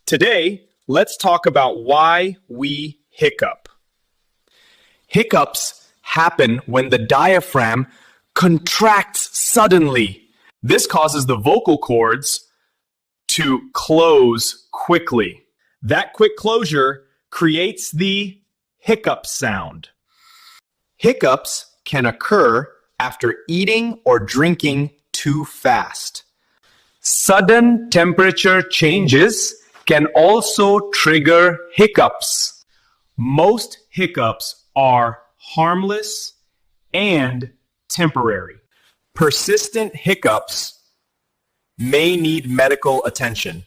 Today, let's talk about why we hiccup. Hiccups happen when the diaphragm contracts suddenly. This causes the vocal cords to close quickly. That quick closure creates the hiccup sound. Hiccups can occur after eating or drinking too fast. Sudden temperature changes can also trigger hiccups. Most hiccups are harmless and temporary. Persistent hiccups may need medical attention.